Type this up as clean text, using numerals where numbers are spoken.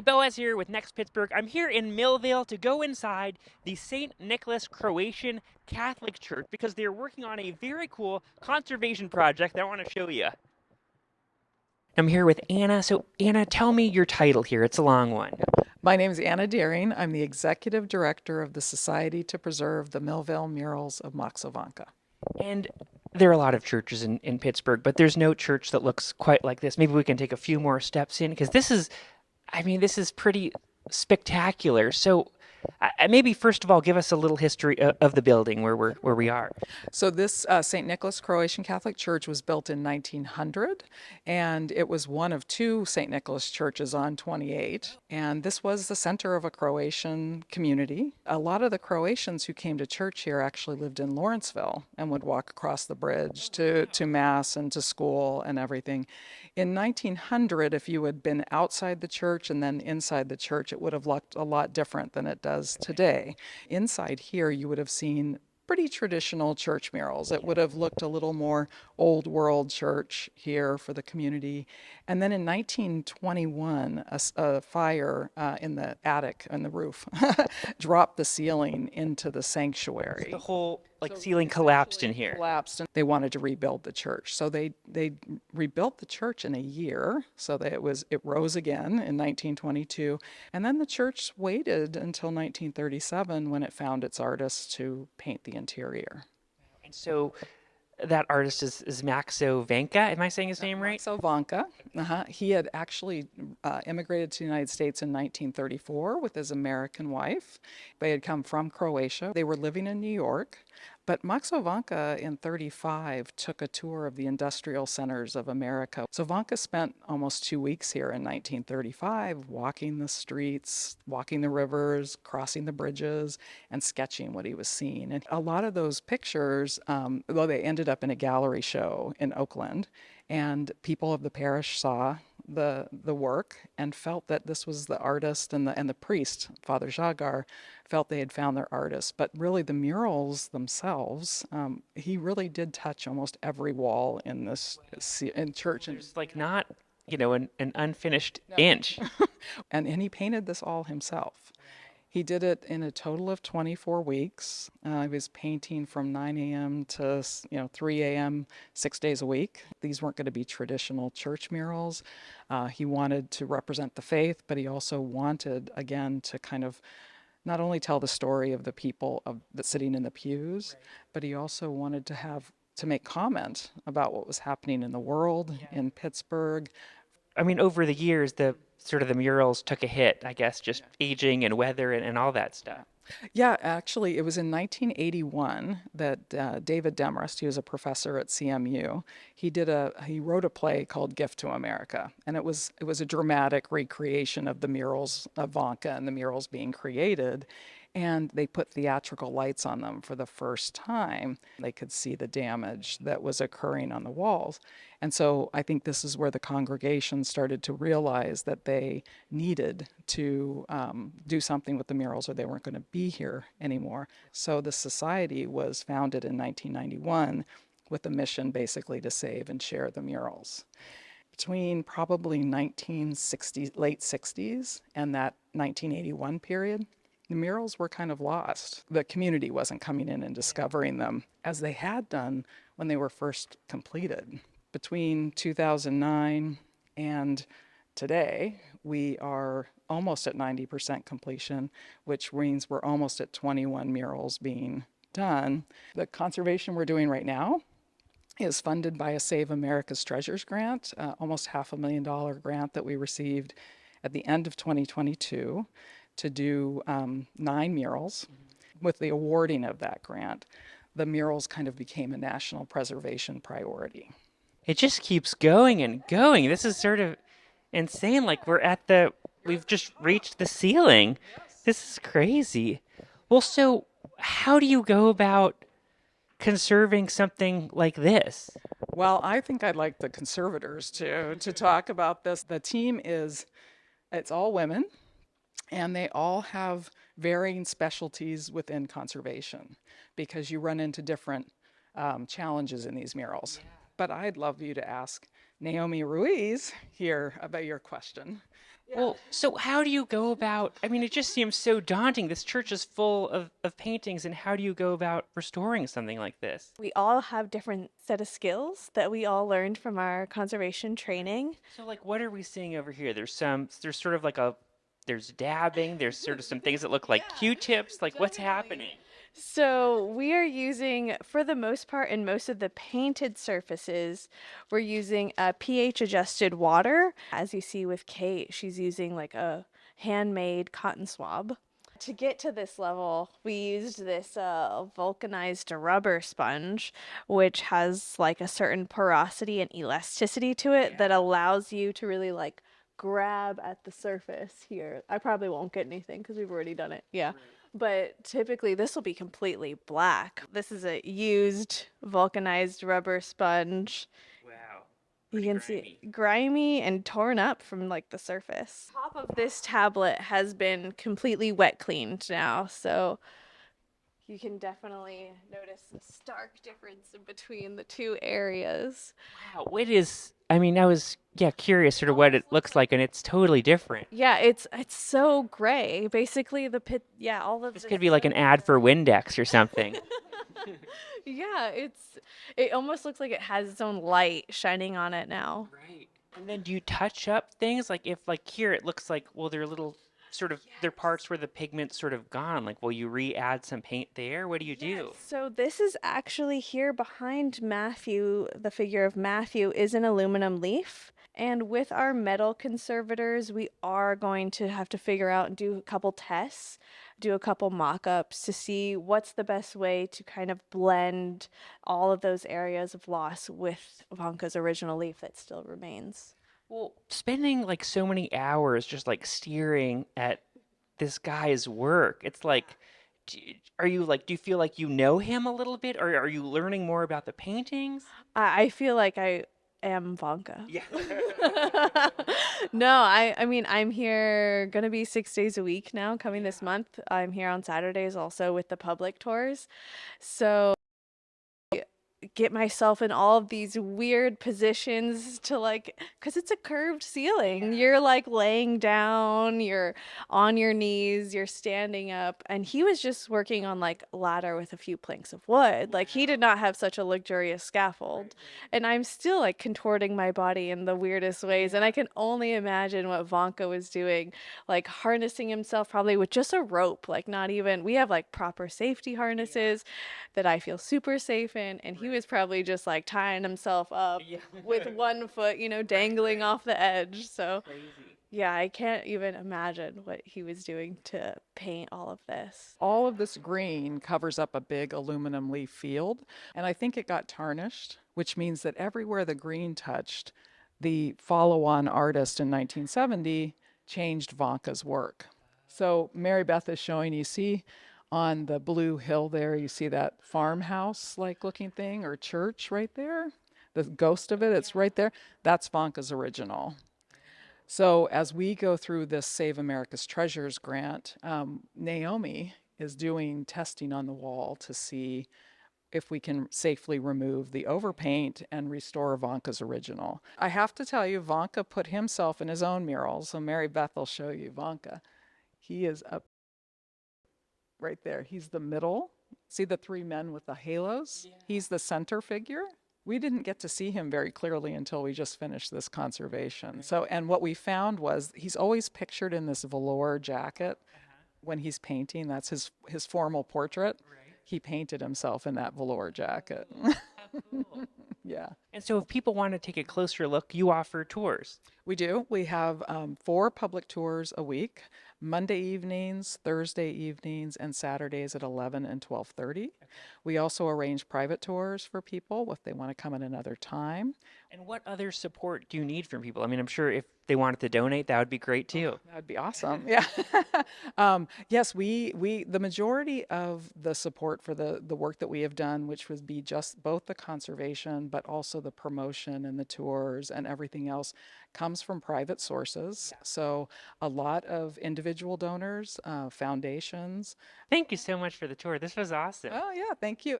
Hey, Boaz here with Next Pittsburgh. I'm here in Millvale to go inside the St. Nicholas Croatian Catholic Church because they're working on a very cool conservation project that I want to show you. I'm here with Anna. So, Anna, tell me your title here. It's a long one. My name is Anna Doering. I'm the executive director of the Society to Preserve the Millvale Murals of Maxo Vanka. And there are a lot of churches in Pittsburgh, but there's no church that looks quite like this. Maybe we can take a few more steps in because this is pretty spectacular. So, maybe first of all, give us a little history of the building where we are. So this St. Nicholas Croatian Catholic Church was built in 1900, and it was one of two St. Nicholas churches on 28. And this was the center of a Croatian community. A lot of the Croatians who came to church here actually lived in Lawrenceville and would walk across the bridge to mass and to school and everything. In 1900, if you had been outside the church and then inside the church, it would have looked a lot different than it does today. Inside here, you would have seen pretty traditional church murals. It would have looked a little more old world church here for the community. And then in 1921, a fire in the attic and the roof dropped the ceiling into the sanctuary. The whole ceiling collapsed in here. Collapsed, and they wanted to rebuild the church. So they rebuilt the church in a year, so that it rose again in 1922, and then the church waited until 1937 when it found its artists to paint the interior. And so that artist is Maxo Vanka. Am I saying his name right? Maxo Vanka. He had actually immigrated to the United States in 1934 with his American wife. They had come from Croatia. They were living in New York. But Maxo Vanka in 35 took a tour of the industrial centers of America. So Vanka spent almost 2 weeks here in 1935 walking the streets, walking the rivers, crossing the bridges, and sketching what he was seeing. And a lot of those pictures, well, they ended up in a gallery show in Oakland, and people of the parish saw the work and felt that this was the artist, and the priest, Father Jagar, felt they had found their artist. But really, the murals themselves, he really did touch almost every wall in this in church. And There's not, an unfinished inch. and he painted this all himself. He did it in a total of 24 weeks. He was painting from 9 a.m. to 3 a.m. 6 days a week. These weren't going to be traditional church murals. He wanted to represent the faith, but he also wanted, again, to kind of not only tell the story of the people that sitting in the pews, but he also wanted to make comment about what was happening in the world, in Pittsburgh. Over the years, the murals took a hit, I guess, just aging and weather and all that stuff. Yeah, actually, it was in 1981 that David Demarest, he was a professor at CMU, he wrote a play called Gift to America, and it was a dramatic recreation of the murals of Vanka and the murals being created. And they put theatrical lights on them for the first time. They could see the damage that was occurring on the walls. And so I think this is where the congregation started to realize that they needed to do something with the murals, or they weren't going to be here anymore. So the society was founded in 1991 with a mission basically to save and share the murals. Between probably 1960s, late 60s, and that 1981 period, the murals were kind of lost. The community wasn't coming in and discovering them as they had done when they were first completed. Between 2009 and today, we are almost at 90% completion, which means we're almost at 21 murals being done. The conservation we're doing right now is funded by a Save America's Treasures grant, almost $500,000 grant that we received at the end of 2022 to do 9 murals. With the awarding of that grant, the murals kind of became a national preservation priority. It just keeps going and going. This is sort of insane. We've just reached the ceiling. This is crazy. Well, so how do you go about conserving something like this? Well, I think I'd like the conservators to talk about this. The team it's all women, and they all have varying specialties within conservation because you run into different challenges in these murals. But I'd love you to ask Naomi Ruiz here about your question. Well, so how do you go about, I mean, it just seems so daunting. This church is full of paintings, and how do you go about restoring something like this? We all have different set of skills that we all learned from our conservation training. So, like, what are we seeing over here? There's sort of like there's dabbing, there's sort of some things that look like Q-tips. Like, what's happening? So we are using, for the most part, in most of the painted surfaces, we're using a pH adjusted water. As you see with Kate, she's using like a handmade cotton swab. To get to this level, we used this vulcanized rubber sponge, which has like a certain porosity and elasticity to it that allows you to really like grab at the surface here. I probably won't get anything because we've already done it. Yeah. But typically this will be completely black. This is a used vulcanized rubber sponge. Wow, You pretty can see grimy. grimy and torn up from like the surface. Top of this tablet has been completely wet cleaned now, so you can definitely notice the stark difference in between the two areas. Wow, it is. I mean, I was curious sort of what it looks like, and it's totally different. Yeah, it's so gray. Basically the pit, yeah, all of This this could be like an ad for Windex or something. yeah, it almost looks like it has its own light shining on it now. Right. And then do you touch up things? Like if like here it looks like well they're little sort of they're parts where the pigment's sort of gone. Like will you re-add some paint there? What do you do? So this is actually here behind Matthew, the figure of Matthew is an aluminum leaf. And with our metal conservators, we are going to have to figure out and do a couple tests, do a couple mock-ups to see what's the best way to kind of blend all of those areas of loss with Vanka's original leaf that still remains. Well, spending like so many hours just like staring at this guy's work, it's like are you like do you feel like you know him a little bit or are you learning more about the paintings? I feel like I am Vanka. Yeah. No, I mean I'm here gonna be 6 days a week now, coming this month. I'm here on Saturdays also with the public tours. So get myself in all of these weird positions to like because it's a curved ceiling. You're like laying down, you're on your knees, you're standing up, and he was just working on like a ladder with a few planks of wood. Like he did not have such a luxurious scaffold. And I'm still like contorting my body in the weirdest ways, and I can only imagine what Vanka was doing, like harnessing himself probably with just a rope, like not even we have like proper safety harnesses that I feel super safe in. And he was probably just like tying himself up Yeah. with one foot, dangling off the edge. So, Crazy. yeah, I can't even imagine what he was doing to paint all of this. All of this green covers up a big aluminum leaf field, and I think it got tarnished, which means that everywhere the green touched, the follow on artist in 1970 changed Vanka's work. So Mary Beth is showing, you see on the blue hill there, you see that farmhouse like looking thing or church right there? The ghost of it, it's right there. That's Vanka's original. So as we go through this Save America's Treasures grant, Naomi is doing testing on the wall to see if we can safely remove the overpaint and restore Vanka's original. I have to tell you, Vanka put himself in his own murals. So Mary Beth will show you Vanka. He is up right there. He's the middle. See the three men with the halos? Yeah. He's the center figure. We didn't get to see him very clearly until we just finished this conservation. So, and what we found was he's always pictured in this velour jacket when he's painting. That's his formal portrait. Right. He painted himself in that velour jacket. Cool. Yeah. And so if people want to take a closer look, you offer tours. We do. We have 4 public tours a week, Monday evenings, Thursday evenings, and Saturdays at 11 and 12:30. Okay. We also arrange private tours for people if they want to come at another time. And what other support do you need from people? I mean, I'm sure if they wanted to donate, that would be great too. Oh, that'd be awesome. Yeah. Yes, we the majority of the support for the work that we have done, which would be just both the conservation, but also the promotion and the tours and everything else, comes from private sources. Yeah. So a lot of individual donors, foundations. Thank you so much for the tour. This was awesome. Oh yeah, thank you.